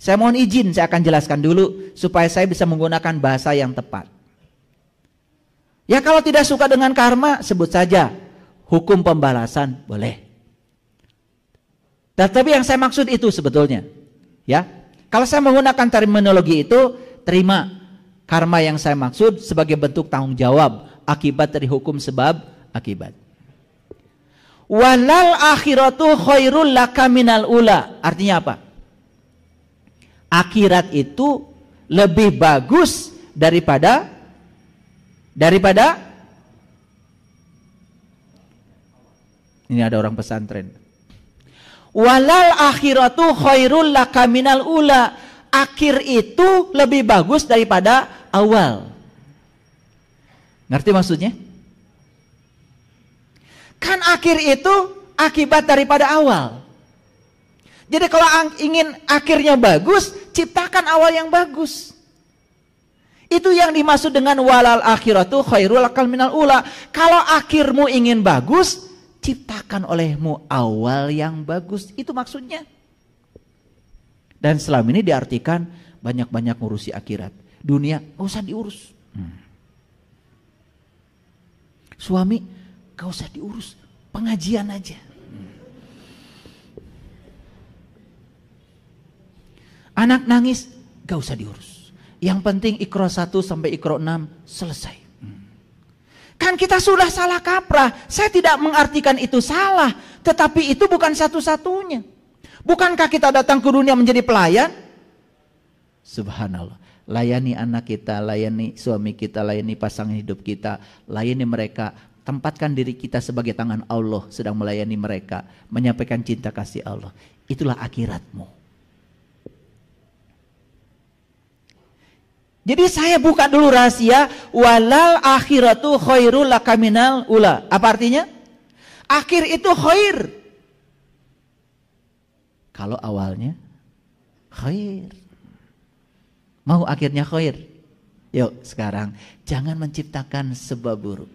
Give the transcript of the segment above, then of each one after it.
Saya mohon izin, saya akan jelaskan dulu supaya saya bisa menggunakan bahasa yang tepat. Ya kalau tidak suka dengan karma, sebut saja hukum pembalasan, boleh. Tapi yang saya maksud itu sebetulnya, ya. Kalau saya menggunakan terminologi itu, terima karma yang saya maksud sebagai bentuk tanggung jawab akibat dari hukum sebab akibat. Walal akhiratu khairul laka minal ula. Artinya apa? Akhirat itu lebih bagus daripada ini ada orang pesantren. Walal akhiratu khairul laka minal ula. Akhir itu lebih bagus daripada awal. Ngerti maksudnya? Kan akhir itu akibat daripada awal. Jadi kalau ingin akhirnya bagus, ciptakan awal yang bagus. Itu yang dimaksud dengan walal akhiratu khairul laka minal ula. Kalau akhirmu ingin bagus, ciptakan olehmu awal yang bagus. Itu maksudnya. Dan selama ini diartikan banyak-banyak ngurusi akhirat. Dunia gak usah diurus. Suami gak usah diurus, pengajian aja. Anak nangis gak usah diurus. Yang penting Iqra 1 sampai Iqra 6 selesai. Kan kita sudah salah kaprah. Saya tidak mengartikan itu salah, tetapi itu bukan satu-satunya. Bukankah kita datang ke dunia menjadi pelayan? Subhanallah. Layani anak kita, layani suami kita, layani pasangan hidup kita, layani mereka. Tempatkan diri kita sebagai tangan Allah sedang melayani mereka, menyampaikan cinta kasih Allah. Itulah akhiratmu. Jadi saya buka dulu rahasia, walal akhiratu khairul laka minal ula. Apa artinya? Akhir itu khair. Kalau awalnya khair. Mau akhirnya khair? Yuk sekarang jangan menciptakan sebab buruk.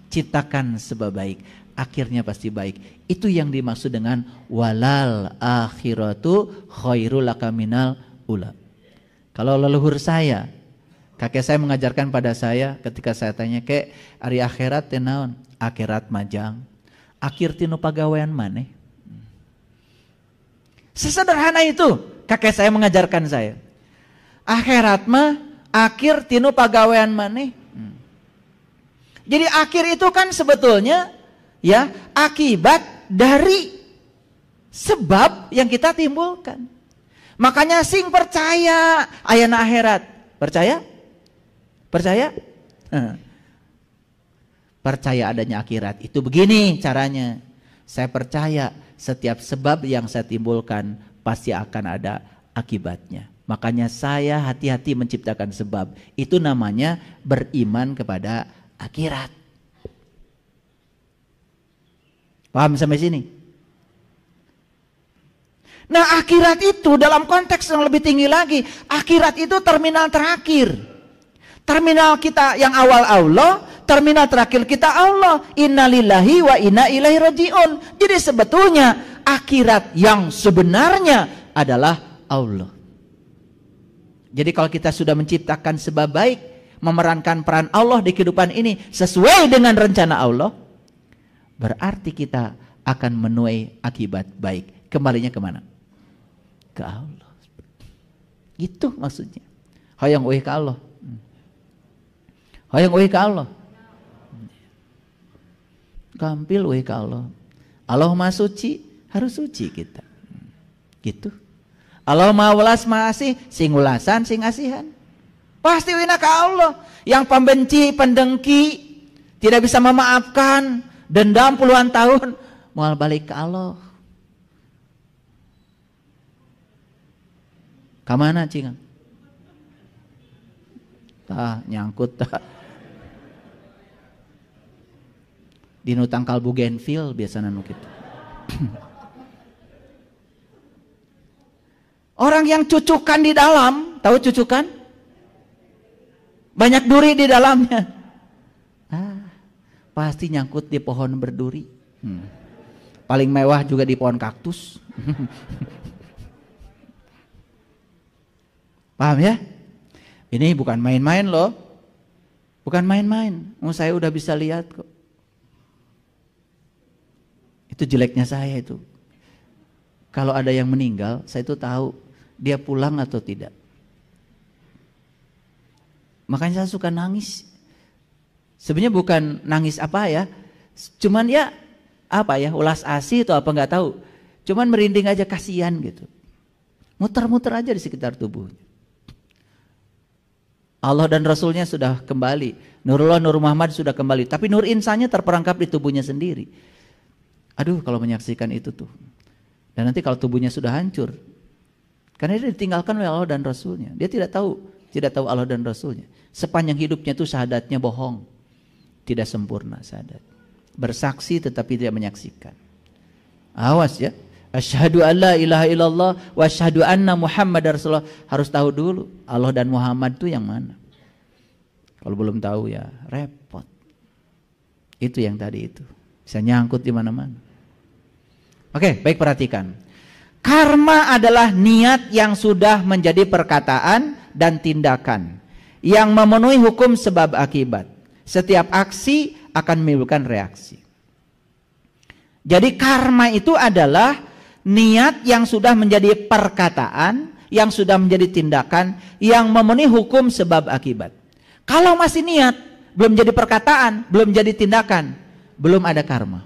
Ciptakan sebab baik. Akhirnya pasti baik. Itu yang dimaksud dengan walal akhiratu khairul laka minal ula. Kalau leluhur saya, kakek saya mengajarkan pada saya ketika saya tanya, "Kek, ari akhirat teh naon?" "Akhirat majang. Akhir tinu pagawean maneh." Sesederhana itu kakek saya mengajarkan saya. Akhirat mah akhir tinu pagawean maneh. Jadi akhir itu kan sebetulnya ya akibat dari sebab yang kita timbulkan. Makanya sing percaya ayana akhirat. Percaya? Percaya? Percaya adanya akhirat. Itu begini caranya. Saya percaya setiap sebab yang saya timbulkan pasti akan ada akibatnya. Makanya saya hati-hati menciptakan sebab. Itu namanya beriman kepada akhirat. Paham sampai sini? Nah, akhirat itu dalam konteks yang lebih tinggi lagi, akhirat itu terminal terakhir. Terminal kita yang awal Allah, terminal terakhir kita Allah. Innalillahi wa inna ilaihi rajiun. Jadi sebetulnya akhirat yang sebenarnya adalah Allah. Jadi kalau kita sudah menciptakan sebab baik, memerankan peran Allah di kehidupan ini sesuai dengan rencana Allah, berarti kita akan menuai akibat baik. Kembalinya kemana? Ke Allah. Itu maksudnya. Hoyong uih ke Allah. Hoyong uih ke Allah. Gampil uih ke Allah. Allah Maha Suci, harus suci kita. Gitu. Allah Maha Welas Maha Asih, sing ulasan sing asihan. Pasti wina ke Allah. Yang pembenci, pendengki, tidak bisa memaafkan, dendam puluhan tahun, mual balik ke Allah. Kamana cingang? Tah nyangkut tah. Dinu tangkal bugenvil biasana nu kitu. Orang yang cucukan di dalam, tahu cucukan? Banyak duri di dalamnya. Pasti nyangkut di pohon berduri. Paling mewah juga di pohon kaktus. Paham ya? Ini bukan main-main loh. Bukan main-main. Saya udah bisa lihat kok. Itu jeleknya saya itu. Kalau ada yang meninggal, saya itu tahu dia pulang atau tidak. Makanya saya suka nangis. Sebenarnya bukan nangis apa ya, cuman ya apa ya, ulas asih atau apa nggak tahu. Cuman merinding aja, kasihan gitu. Muter-muter aja di sekitar tubuhnya. Allah dan Rasulnya sudah kembali, Nurullah Nur Muhammad sudah kembali, tapi nur insannya terperangkap di tubuhnya sendiri. Aduh, kalau menyaksikan itu tuh. Dan nanti kalau tubuhnya sudah hancur, karena dia ditinggalkan oleh Allah dan Rasulnya, dia tidak tahu Allah dan Rasulnya. Sepanjang hidupnya itu syahadatnya bohong, tidak sempurna syahadat. Bersaksi tetapi tidak menyaksikan. Awas ya. Asyhadu an la ilaha illallah wa asyhadu anna Muhammadar Rasulullah. Harus tahu dulu Allah dan Muhammad itu yang mana. Kalau belum tahu ya repot. Itu yang tadi itu. Bisa nyangkut di mana-mana. Oke, baik, perhatikan. Karma adalah niat yang sudah menjadi perkataan dan tindakan yang memenuhi hukum sebab akibat. Setiap aksi akan menimbulkan reaksi. Jadi karma itu adalah niat yang sudah menjadi perkataan, yang sudah menjadi tindakan yang memenuhi hukum sebab akibat. Kalau masih niat, belum jadi perkataan, belum jadi tindakan, belum ada karma.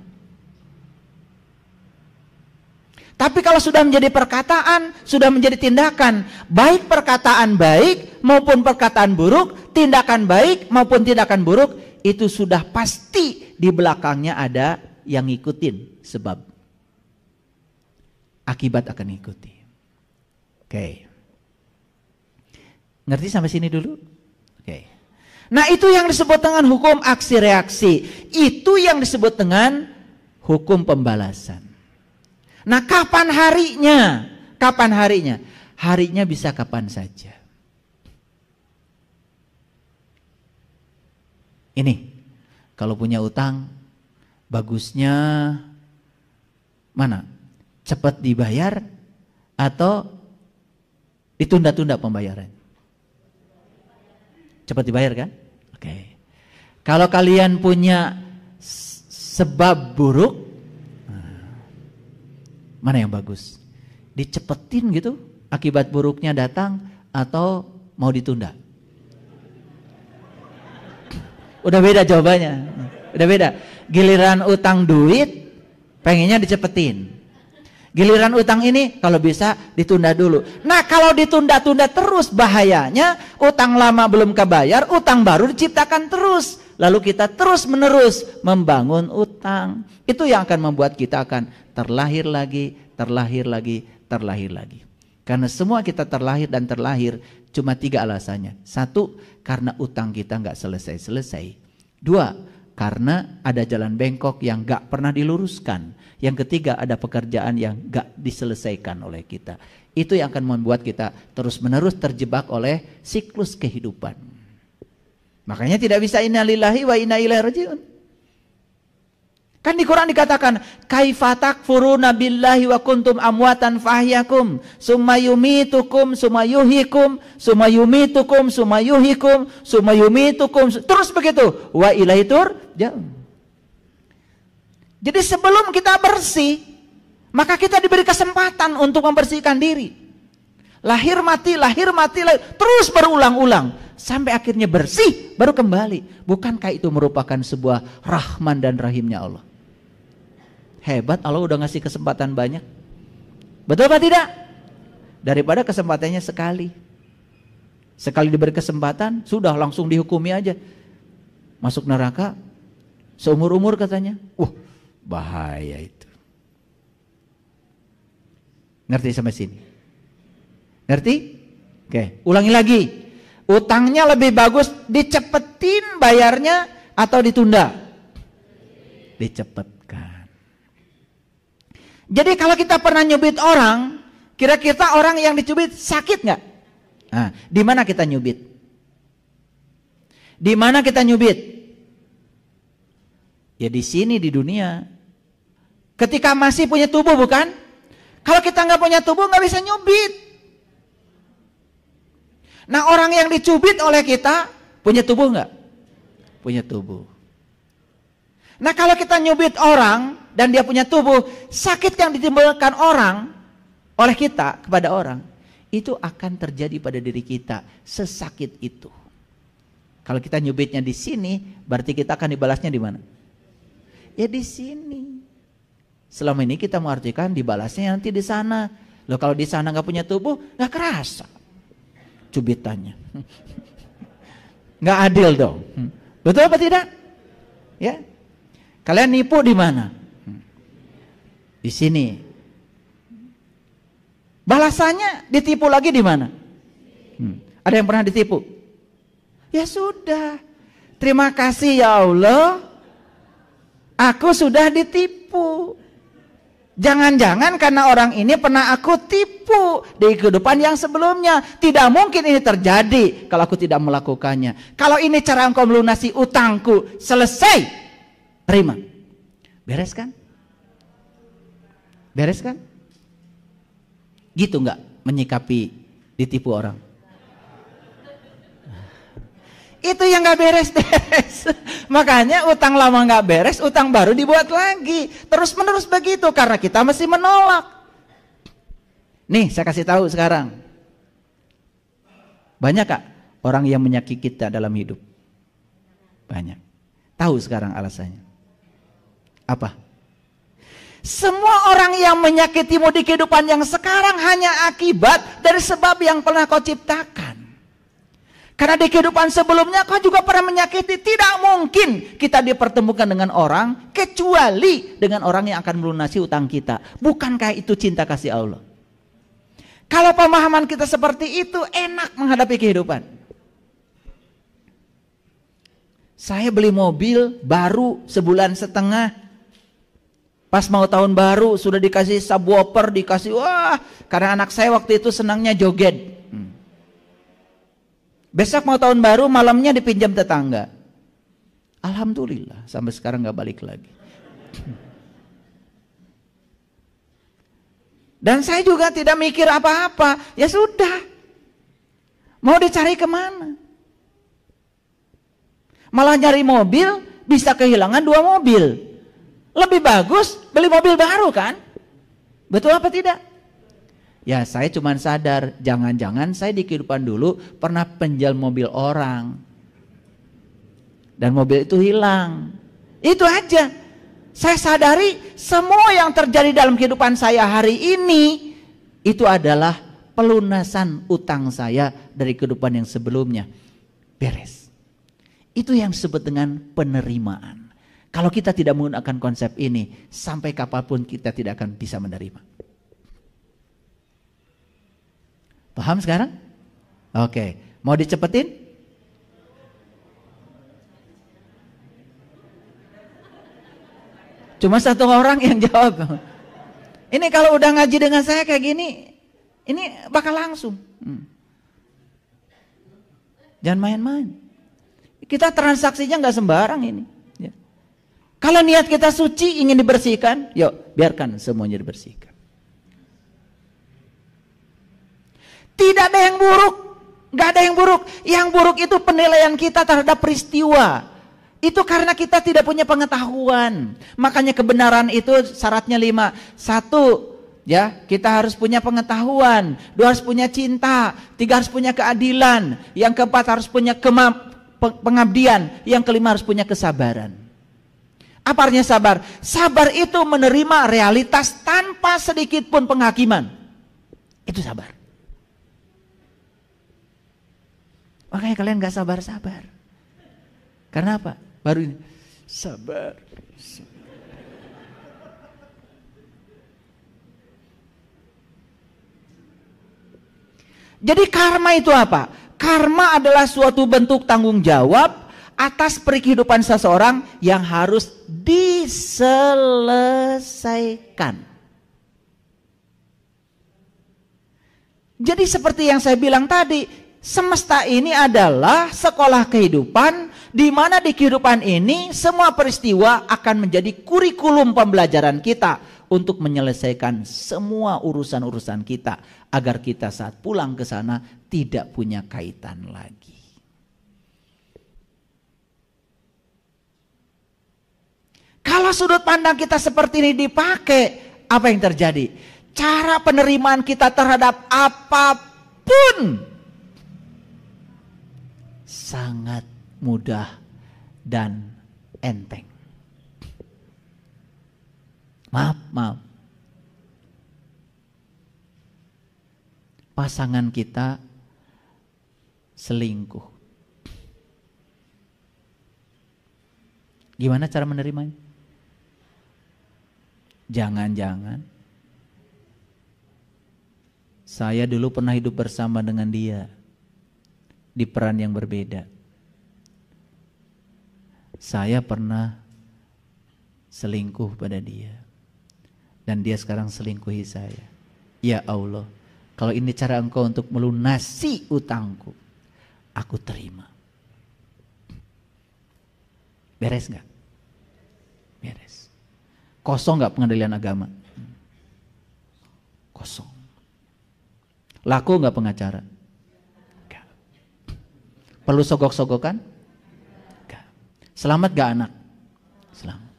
Tapi kalau sudah menjadi perkataan, sudah menjadi tindakan, baik perkataan baik maupun perkataan buruk, tindakan baik maupun tindakan buruk, itu sudah pasti di belakangnya ada yang ngikutin sebab. Akibat akan ikuti. Oke. Ngerti sampai sini dulu? Oke. Nah, itu yang disebut dengan hukum aksi reaksi. Itu yang disebut dengan hukum pembalasan. Nah, kapan harinya? Kapan harinya? Harinya bisa kapan saja. Ini, kalau punya utang, bagusnya mana? Cepat dibayar atau ditunda-tunda pembayaran? Cepat dibayar kan? Oke. Kalau kalian punya sebab buruk, mana yang bagus? Dicepetin gitu, akibat buruknya datang, atau mau ditunda? Udah beda jawabannya. Udah beda. Giliran utang duit, pengennya dicepetin. Giliran utang ini kalau bisa ditunda dulu. Nah, kalau ditunda-tunda terus, bahayanya utang lama belum kebayar, utang baru diciptakan terus. Lalu kita terus menerus membangun utang. Itu yang akan membuat kita akan terlahir lagi, terlahir lagi, terlahir lagi. Karena semua kita terlahir dan terlahir cuma 3 alasannya. 1, karena utang kita nggak selesai-selesai. 2, karena ada jalan bengkok yang nggak pernah diluruskan. Yang ketiga, ada pekerjaan yang nggak diselesaikan oleh kita. Itu yang akan membuat kita terus-menerus terjebak oleh siklus kehidupan. Makanya tidak bisa inna lillahi wa inna ilaihi rajiun. Kan di Quran dikatakan, kaifa takfuruna billahi wa kuntum amwatan fahyakum, summa yumitukum, summa yuhyikum, summa yumitukum, summa yuhyikum, summa yumitukum, terus begitu. Wa ilaihi turja'un. Jadi sebelum kita bersih, maka kita diberi kesempatan untuk membersihkan diri. Lahir mati, terus berulang-ulang. Sampai akhirnya bersih, baru kembali. Bukankah itu merupakan sebuah rahman dan rahimnya Allah? Hebat, Allah udah ngasih kesempatan banyak. Betul apa tidak? Daripada kesempatannya sekali. Sekali diberi kesempatan, sudah langsung dihukumi aja. Masuk neraka, seumur-umur katanya. Bahaya itu. Ngerti sampai sini? Ngerti? Oke, ulangi lagi. Utangnya lebih bagus dicepetin bayarnya atau ditunda? Dicepetkan. Jadi kalau kita pernah nyubit orang, kira-kira orang yang dicubit sakit nggak? Nah, di mana kita nyubit? Di mana kita nyubit? Ya di sini, di dunia. Ketika masih punya tubuh, bukan? Kalau kita nggak punya tubuh nggak bisa nyubit. Nah, orang yang dicubit oleh kita punya tubuh nggak? Punya tubuh. Nah, kalau kita nyubit orang dan dia punya tubuh, sakit yang ditimbulkan orang oleh kita kepada orang itu akan terjadi pada diri kita, sesakit itu. Kalau kita nyubitnya di sini, berarti kita akan dibalasnya di mana? Ya di sini. Selama ini kita mengartikan dibalasnya nanti di sana. Loh, kalau di sana nggak punya tubuh, nggak kerasa cubitannya. Nggak adil dong. Betul apa tidak? Ya. Kalian nipu di mana? Di sini. Balasannya ditipu lagi di mana? Ada yang pernah ditipu? Ya sudah. Terima kasih ya Allah. Aku sudah ditipu. Jangan-jangan karena orang ini pernah aku tipu di kehidupan yang sebelumnya. Tidak mungkin ini terjadi kalau aku tidak melakukannya. Kalau ini cara engkau melunasi utangku, selesai. Terima. Beres kan? Beres kan? Gitu enggak menyikapi ditipu orang? Itu yang enggak beres-beres. Makanya utang lama enggak beres, utang baru dibuat lagi. Terus menerus begitu karena kita masih menolak. Nih, saya kasih tahu sekarang. Banyak Kak orang yang menyakiti kita dalam hidup? Banyak. Tahu sekarang alasannya. Apa? Semua orang yang menyakitimu di kehidupan yang sekarang hanya akibat dari sebab yang pernah kau ciptakan. Karena di kehidupan sebelumnya kau juga pernah menyakiti. Tidak mungkin kita dipertemukan dengan orang kecuali dengan orang yang akan melunasi utang kita. Bukankah itu cinta kasih Allah? Kalau pemahaman kita seperti itu, enak menghadapi kehidupan. Saya beli mobil baru sebulan setengah. Pas mau tahun baru sudah dikasih subwoofer, dikasih wah, karena anak saya waktu itu senangnya joget. Besok mau tahun baru malamnya dipinjam tetangga. Alhamdulillah sampai sekarang nggak balik lagi. Dan saya juga tidak mikir apa-apa. Ya sudah. Mau dicari kemana? Malah nyari mobil bisa kehilangan 2 mobil. Lebih bagus beli mobil baru kan? Betul apa tidak? Ya saya cuma sadar, jangan-jangan saya di kehidupan dulu pernah penjual mobil orang. Dan mobil itu hilang. Itu aja. Saya sadari semua yang terjadi dalam kehidupan saya hari ini itu adalah pelunasan utang saya dari kehidupan yang sebelumnya. Beres. Itu yang disebut dengan penerimaan. Kalau kita tidak menggunakan konsep ini, sampai kapanpun kita tidak akan bisa menerima. Paham sekarang? Oke, mau dicepetin? Cuma 1 orang yang jawab. Ini kalau udah ngaji dengan saya kayak gini, ini bakal langsung. Jangan main-main. Kita transaksinya nggak sembarang ini. Ya. Kalau niat kita suci ingin dibersihkan, yuk biarkan semuanya dibersihkan. Tidak ada yang buruk, nggak ada yang buruk. Yang buruk itu penilaian kita terhadap peristiwa. Itu karena kita tidak punya pengetahuan. Makanya kebenaran itu syaratnya 5. 1, ya kita harus punya pengetahuan. 2 harus punya cinta. 3 harus punya keadilan. Yang keempat harus punya pengabdian. Yang kelima harus punya kesabaran. Apa artinya sabar? Sabar itu menerima realitas tanpa sedikit pun penghakiman. Itu sabar. Makanya kalian gak sabar-sabar. Karena apa? Baru ini sabar. Jadi karma itu apa? Karma adalah suatu bentuk tanggung jawab atas kehidupan seseorang yang harus diselesaikan. Jadi seperti yang saya bilang tadi, semesta ini adalah sekolah kehidupan di mana di kehidupan ini semua peristiwa akan menjadi kurikulum pembelajaran kita untuk menyelesaikan semua urusan-urusan kita agar kita saat pulang ke sana tidak punya kaitan lagi. Kalau sudut pandang kita seperti ini dipakai, apa yang terjadi? Cara penerimaan kita terhadap apapun sangat mudah dan enteng. Maaf. Pasangan kita selingkuh. Gimana cara menerimanya? Jangan-jangan saya dulu pernah hidup bersama dengan dia di peran yang berbeda. Saya pernah selingkuh pada dia dan dia sekarang selingkuhi saya. Ya Allah, kalau ini cara Engkau untuk melunasi utangku, aku terima. Beres gak? Beres. Kosong gak pengadilan agama? Kosong. Laku gak pengacara? Gak. Perlu sogok-sogokan? Gak. Selamat gak anak? Selamat.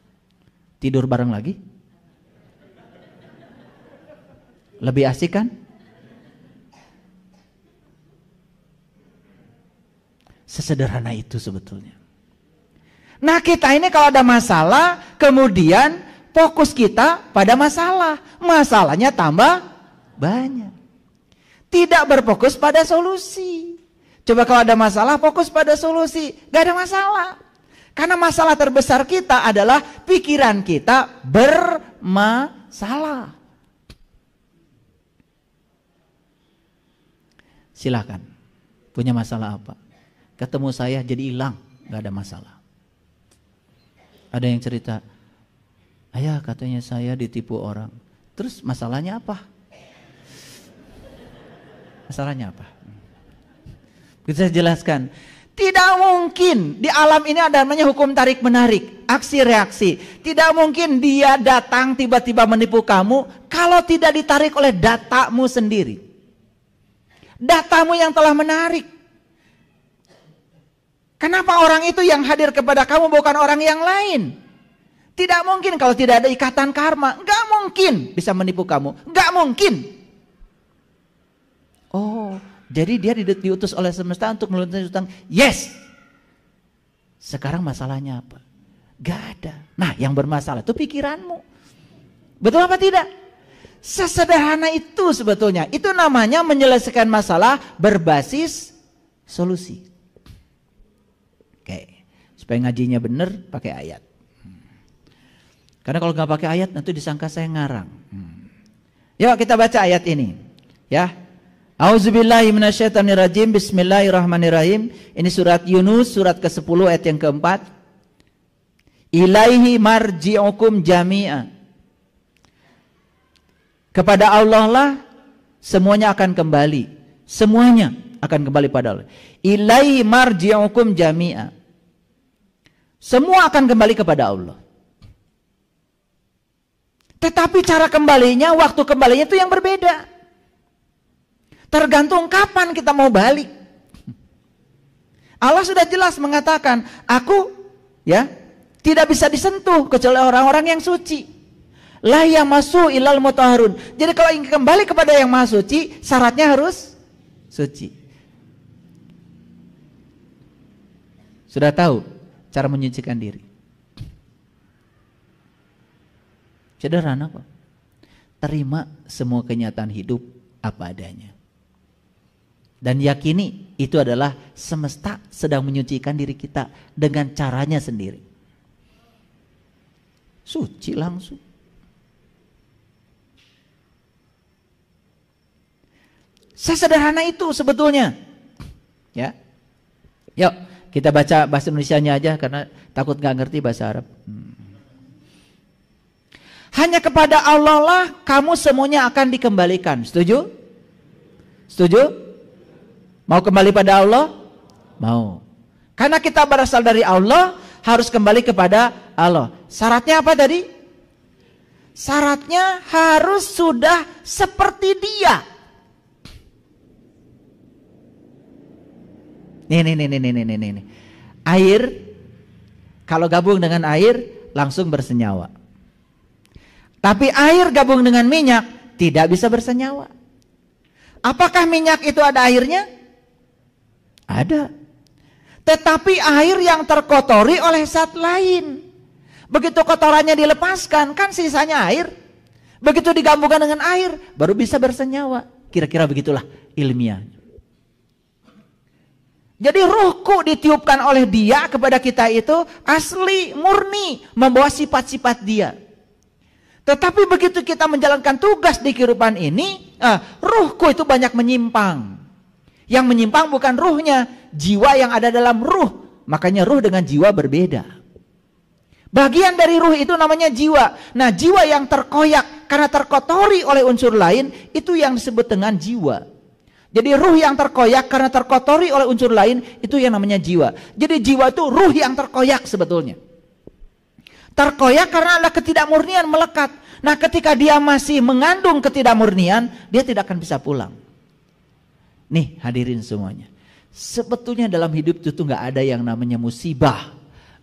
Tidur bareng lagi? Lebih asik kan? Sesederhana itu sebetulnya. Nah kita ini kalau ada masalah, kemudian fokus kita pada masalah. Masalahnya tambah banyak. Tidak berfokus pada solusi. Coba kalau ada masalah, fokus pada solusi. Gak ada masalah. Karena masalah terbesar kita adalah pikiran kita bermasalah. Silakan. Punya masalah apa? Ketemu saya jadi hilang. Gak ada masalah. Ada yang cerita, ayah katanya saya ditipu orang. Terus masalahnya apa? Masalahnya apa? Bisa saya jelaskan. Tidak mungkin di alam ini ada namanya hukum tarik menarik, aksi reaksi. Tidak mungkin dia datang tiba-tiba menipu kamu kalau tidak ditarik oleh datamu sendiri. Datamu yang telah menarik. Kenapa orang itu yang hadir kepada kamu bukan orang yang lain? Tidak mungkin kalau tidak ada ikatan karma. Gak mungkin bisa menipu kamu. Gak mungkin. Oh, jadi dia diutus oleh semesta untuk melunasi utang. Yes. Sekarang masalahnya apa? Gak ada. Nah, yang bermasalah itu pikiranmu. Betul apa tidak? Sesederhana itu sebetulnya. Itu namanya menyelesaikan masalah berbasis solusi. Oke, supaya ngajinya benar pakai ayat. Karena kalau nggak pakai ayat nanti disangka saya ngarang. Yuk kita baca ayat ini, ya. Auzubillahi minasyaitonirrajim. Bismillahirrahmanirrahim. Ini surat Yunus, surat ke-10 ayat yang keempat. Ilaihi marji'ukum jami'a. Kepada Allah lah semuanya akan kembali. Semuanya akan kembali pada Allah. Ilaihi marji'ukum jami'a. Semua akan kembali kepada Allah. Tetapi cara kembalinya, waktu kembalinya itu yang berbeda. Tergantung kapan kita mau balik. Allah sudah jelas mengatakan, aku ya tidak bisa disentuh kecuali orang-orang yang suci. La yamassu ilal mutahharun. Jadi kalau ingin kembali kepada yang maha suci, syaratnya harus suci. Sudah tahu cara menyucikan diri? Sederhana kok. Terima semua kenyataan hidup apa adanya. Dan yakini itu adalah semesta sedang menyucikan diri kita dengan caranya sendiri. Suci langsung. Sesederhana itu sebetulnya. Ya. Yuk, kita baca bahasa Indonesianya aja karena takut nggak ngerti bahasa Arab. Hanya kepada Allah lah kamu semuanya akan dikembalikan. Setuju? Setuju? Mau kembali pada Allah? Mau. Karena kita berasal dari Allah, harus kembali kepada Allah. Syaratnya apa tadi? Syaratnya harus sudah seperti Dia. Nih. Air kalau gabung dengan air langsung bersenyawa. Tapi air gabung dengan minyak tidak bisa bersenyawa. Apakah minyak itu ada airnya? Ada. Tetapi air yang terkotori oleh zat lain. Begitu kotorannya dilepaskan, kan sisanya air. Begitu digabungkan dengan air, baru bisa bersenyawa. Kira-kira begitulah ilmiah. Jadi ruhku ditiupkan oleh dia kepada kita itu asli, murni, membawa sifat-sifat dia. Tetapi begitu kita menjalankan tugas di kehidupan ini, ruhku itu banyak menyimpang. Yang menyimpang bukan ruhnya, jiwa yang ada dalam ruh. Makanya ruh dengan jiwa berbeda. Bagian dari ruh itu namanya jiwa. Nah, jiwa yang terkoyak karena terkotori oleh unsur lain, itu yang disebut dengan jiwa. Jadi ruh yang terkoyak karena terkotori oleh unsur lain, itu yang namanya jiwa. Jadi jiwa itu ruh yang terkoyak sebetulnya. Terkoyak karena ada ketidakmurnian melekat. Nah, ketika dia masih mengandung ketidakmurnian, dia tidak akan bisa pulang. Nih, hadirin semuanya. Sebetulnya dalam hidup itu nggak ada yang namanya musibah.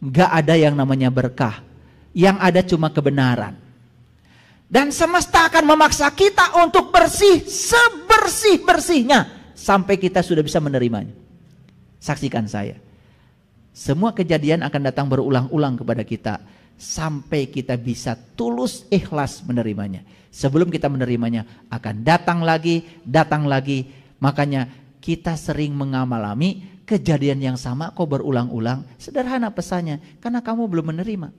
Nggak ada yang namanya berkah. Yang ada cuma kebenaran. Dan semesta akan memaksa kita untuk bersih sebersih-bersihnya. Sampai kita sudah bisa menerimanya. Saksikan saya. Semua kejadian akan datang berulang-ulang kepada kita. Sampai kita bisa tulus ikhlas menerimanya. Sebelum kita menerimanya akan datang lagi. Makanya kita sering mengalami kejadian yang sama kok berulang-ulang. Sederhana pesannya, karena kamu belum menerima.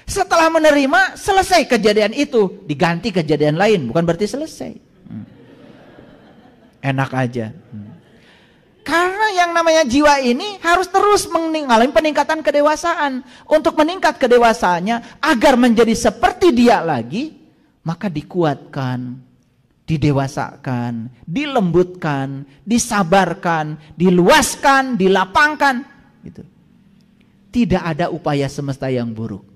Setelah menerima, selesai kejadian itu, diganti kejadian lain, bukan berarti selesai. Enak aja. Karena yang namanya jiwa ini harus terus mengalami peningkatan kedewasaan. Untuk meningkat kedewasaannya agar menjadi seperti dia lagi, maka dikuatkan, didewasakan, dilembutkan, disabarkan, diluaskan, dilapangkan. Gitu. Tidak ada upaya semesta yang buruk.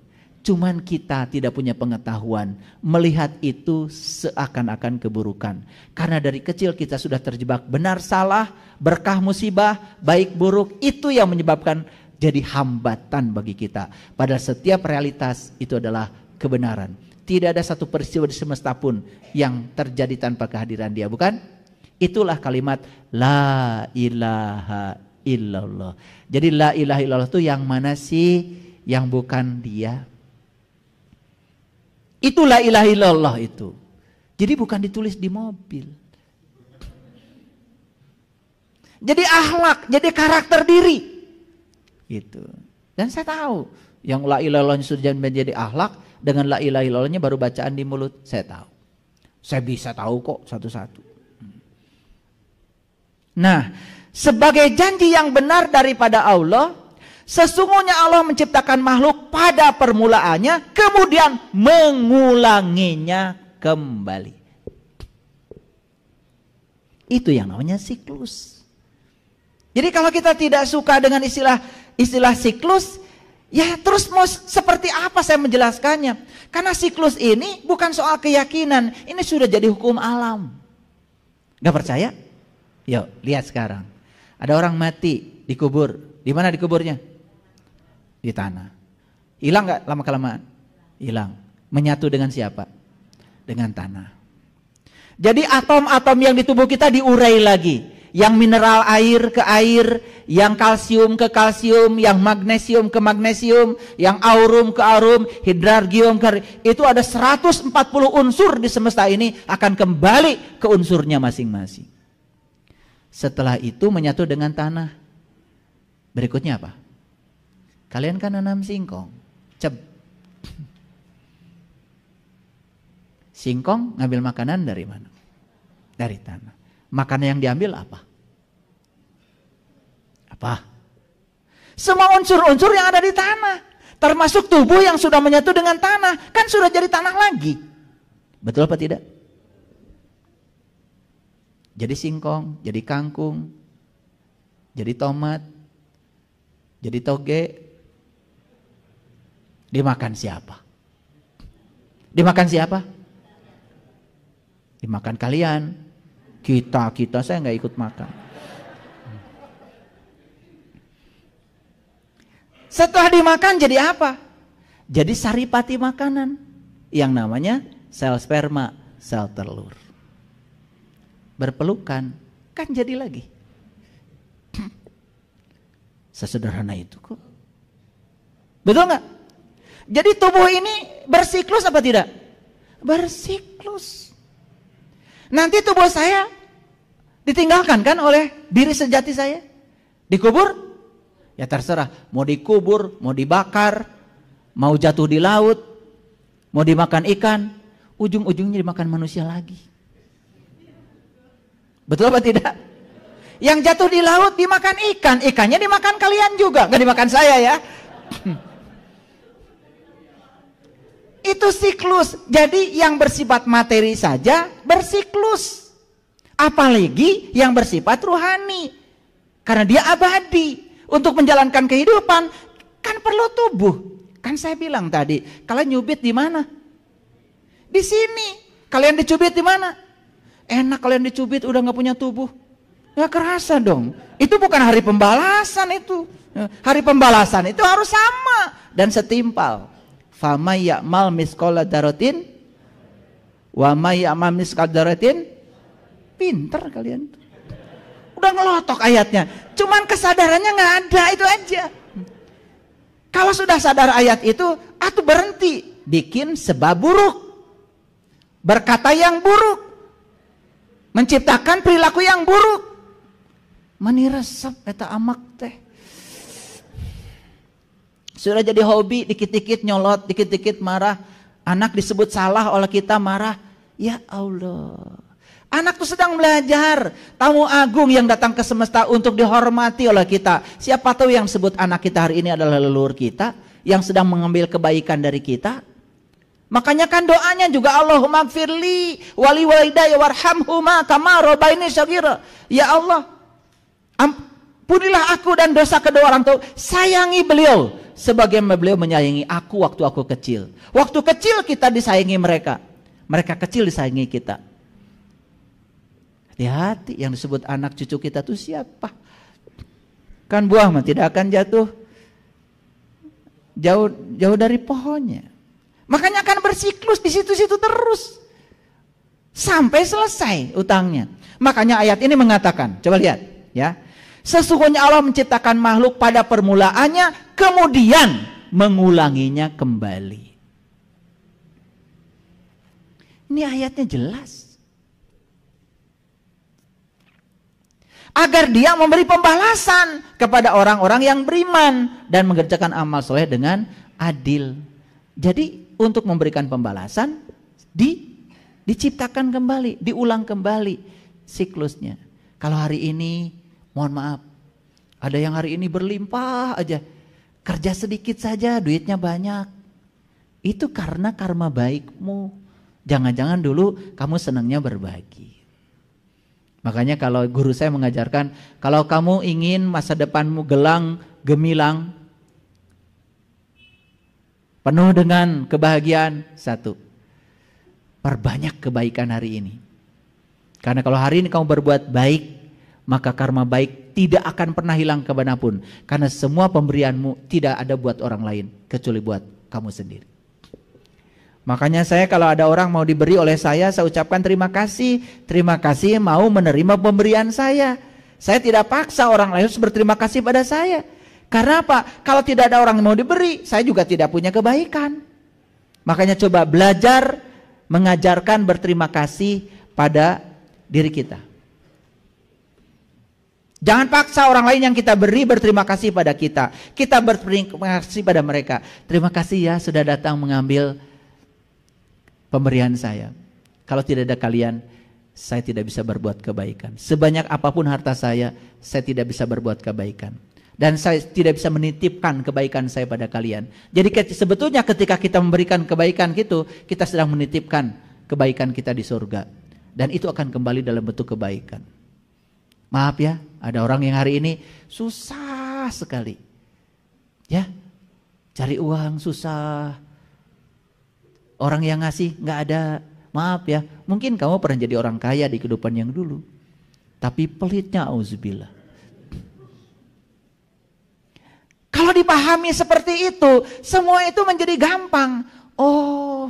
Cuman kita tidak punya pengetahuan melihat itu seakan-akan keburukan. Karena dari kecil kita sudah terjebak benar salah, berkah musibah, baik buruk, itu yang menyebabkan jadi hambatan bagi kita. Padahal setiap realitas itu adalah kebenaran. Tidak ada satu peristiwa di semesta pun yang terjadi tanpa kehadiran dia, bukan? Itulah kalimat la ilaha illallah. Jadi la ilaha illallah itu yang mana sih? Yang bukan dia. Itu la ilaha illallah itu. Jadi bukan ditulis di mobil. Jadi akhlak, jadi karakter diri. Gitu. Dan saya tahu yang la ilaha illallah sudah menjadi akhlak, dengan la ilaha illallahnya baru bacaan di mulut, saya tahu. Saya bisa tahu kok satu-satu. Nah, sebagai janji yang benar daripada Allah, sesungguhnya Allah menciptakan makhluk pada permulaannya, kemudian mengulanginya kembali. Itu yang namanya siklus. Jadi kalau kita tidak suka dengan istilah siklus, ya terus mau seperti apa saya menjelaskannya? Karena siklus ini bukan soal keyakinan, ini sudah jadi hukum alam. Gak percaya? Yuk lihat sekarang. Ada orang mati dikubur, di mana dikuburnya? Di tanah. Hilang gak lama-kelamaan? Hilang. Menyatu dengan siapa? Dengan tanah. Jadi atom-atom yang di tubuh kita diurai lagi. Yang mineral air ke air, yang kalsium ke kalsium, yang magnesium ke magnesium, yang aurum ke aurum, hidrargium ke... Itu ada 140 unsur di semesta ini akan kembali ke unsurnya masing-masing. Setelah itu menyatu dengan tanah. Berikutnya apa? Kalian kan nanam singkong. Singkong ngambil makanan dari mana? Dari tanah. Makanan yang diambil apa? Apa? Semua unsur-unsur yang ada di tanah. Termasuk tubuh yang sudah menyatu dengan tanah. Kan sudah jadi tanah lagi. Betul apa tidak? Jadi singkong, jadi kangkung, jadi tomat, jadi toge. Dimakan siapa? Dimakan siapa? Dimakan kalian. Kita saya nggak ikut makan. Setelah dimakan jadi apa? Jadi saripati makanan yang namanya sel sperma, sel telur. Berpelukan, kan jadi lagi. Sesederhana itu kok. Betul nggak? Jadi tubuh ini bersiklus apa tidak? Bersiklus. Nanti tubuh saya ditinggalkan kan oleh diri sejati saya? Dikubur? Ya terserah, mau dikubur, mau dibakar, mau jatuh di laut, mau dimakan ikan, ujung-ujungnya dimakan manusia lagi. Betul apa tidak? Yang jatuh di laut dimakan ikan, ikannya dimakan kalian juga, nggak dimakan saya ya. Itu siklus. Jadi yang bersifat materi saja bersiklus. Apalagi yang bersifat ruhani. Karena dia abadi. Untuk menjalankan kehidupan kan perlu tubuh. Kan saya bilang tadi, kalian nyubit di mana? Di sini. Kalian dicubit di mana? Enak kalian dicubit udah nggak punya tubuh. Nggak kerasa dong. Itu bukan hari pembalasan itu. Hari pembalasan itu harus sama dan setimpal. Fama ya'mal misqala dzarratin wa may ya'mal misqala dzarratin. Pinter kalian. Udah ngelotok ayatnya. Cuman kesadarannya nggak ada, itu aja. Kalau sudah sadar ayat itu, atuh berhenti bikin sebab buruk. Berkata yang buruk. Menciptakan perilaku yang buruk. Mani resep eta amak teh. Sudah jadi hobi, dikit-dikit nyolot, dikit-dikit marah. Anak disebut salah oleh kita marah. Ya Allah. Anak tuh sedang belajar. Tamu agung yang datang ke semesta untuk dihormati oleh kita. Siapa tahu yang sebut anak kita hari ini adalah leluhur kita. Yang sedang mengambil kebaikan dari kita. Makanya kan doanya juga Allahumma gfirli wali walidayya warhamhuma kama rabbaini shaghira. Ya Allah, ampunilah aku dan dosa kedua orang tua. Sayangi beliau sebagaimana beliau menyayangi aku waktu aku kecil. Waktu kecil kita disayangi mereka. Mereka kecil disayangi kita. Hati-hati yang disebut anak cucu kita tuh siapa? Kan buah mah tidak akan jatuh jauh dari pohonnya. Makanya akan bersiklus di situ-situ terus sampai selesai utangnya. Makanya ayat ini mengatakan, coba lihat ya. Sesungguhnya Allah menciptakan makhluk pada permulaannya, kemudian mengulanginya kembali. Ini ayatnya jelas. Agar dia memberi pembalasan kepada orang-orang yang beriman dan mengerjakan amal soleh dengan adil. Jadi untuk memberikan pembalasan diciptakan kembali, diulang kembali siklusnya. Kalau hari ini mohon maaf, ada yang hari ini berlimpah aja, kerja sedikit saja duitnya banyak. Itu karena karma baikmu. Jangan-jangan dulu kamu senangnya berbagi. Makanya kalau guru saya mengajarkan, kalau kamu ingin masa depanmu gemilang, penuh dengan kebahagiaan, satu, perbanyak kebaikan hari ini. Karena kalau hari ini kamu berbuat baik, maka karma baik tidak akan pernah hilang kemanapun. Karena semua pemberianmu tidak ada buat orang lain, kecuali buat kamu sendiri. Makanya saya kalau ada orang mau diberi oleh saya ucapkan terima kasih. Terima kasih mau menerima pemberian saya. Saya tidak paksa orang lain harus berterima kasih pada saya. Karena apa? Kalau tidak ada orang yang mau diberi, saya juga tidak punya kebaikan. Makanya coba belajar mengajarkan berterima kasih pada diri kita. Jangan paksa orang lain yang kita beri berterima kasih pada kita. Kita berterima kasih pada mereka. Terima kasih ya sudah datang mengambil pemberian saya. Kalau tidak ada kalian, saya tidak bisa berbuat kebaikan. Sebanyak apapun harta saya tidak bisa berbuat kebaikan. Dan saya tidak bisa menitipkan kebaikan saya pada kalian. Jadi sebetulnya ketika kita memberikan kebaikan gitu, kita sedang menitipkan kebaikan kita di surga. Dan itu akan kembali dalam bentuk kebaikan. Maaf ya, ada orang yang hari ini susah sekali. Ya, cari uang susah. Orang yang ngasih nggak ada. Maaf ya, mungkin kamu pernah jadi orang kaya di kehidupan yang dulu. Tapi pelitnya auzubillah. Kalau Kalau dipahami seperti itu, semua itu menjadi gampang. Oh,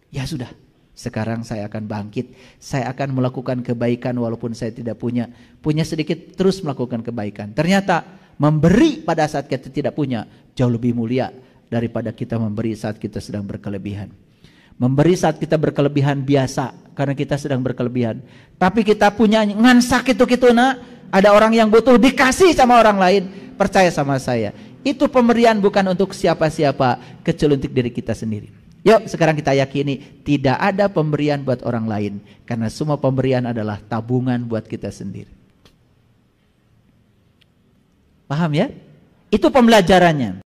ya sudah. Sekarang saya akan bangkit. Saya akan melakukan kebaikan walaupun saya tidak punya. Punya sedikit, terus melakukan kebaikan. Ternyata memberi pada saat kita tidak punya jauh lebih mulia daripada kita memberi saat kita sedang berkelebihan. Memberi saat kita berkelebihan biasa karena kita sedang berkelebihan. Tapi kita punya ngan sakit itu nak. Ada orang yang butuh dikasih sama orang lain. Percaya sama saya. Itu pemberian bukan untuk siapa-siapa, kecuali untuk diri kita sendiri. Yuk sekarang kita yakini tidak ada pemberian buat orang lain. Karena semua pemberian adalah tabungan buat kita sendiri. Paham ya? Itu pembelajarannya.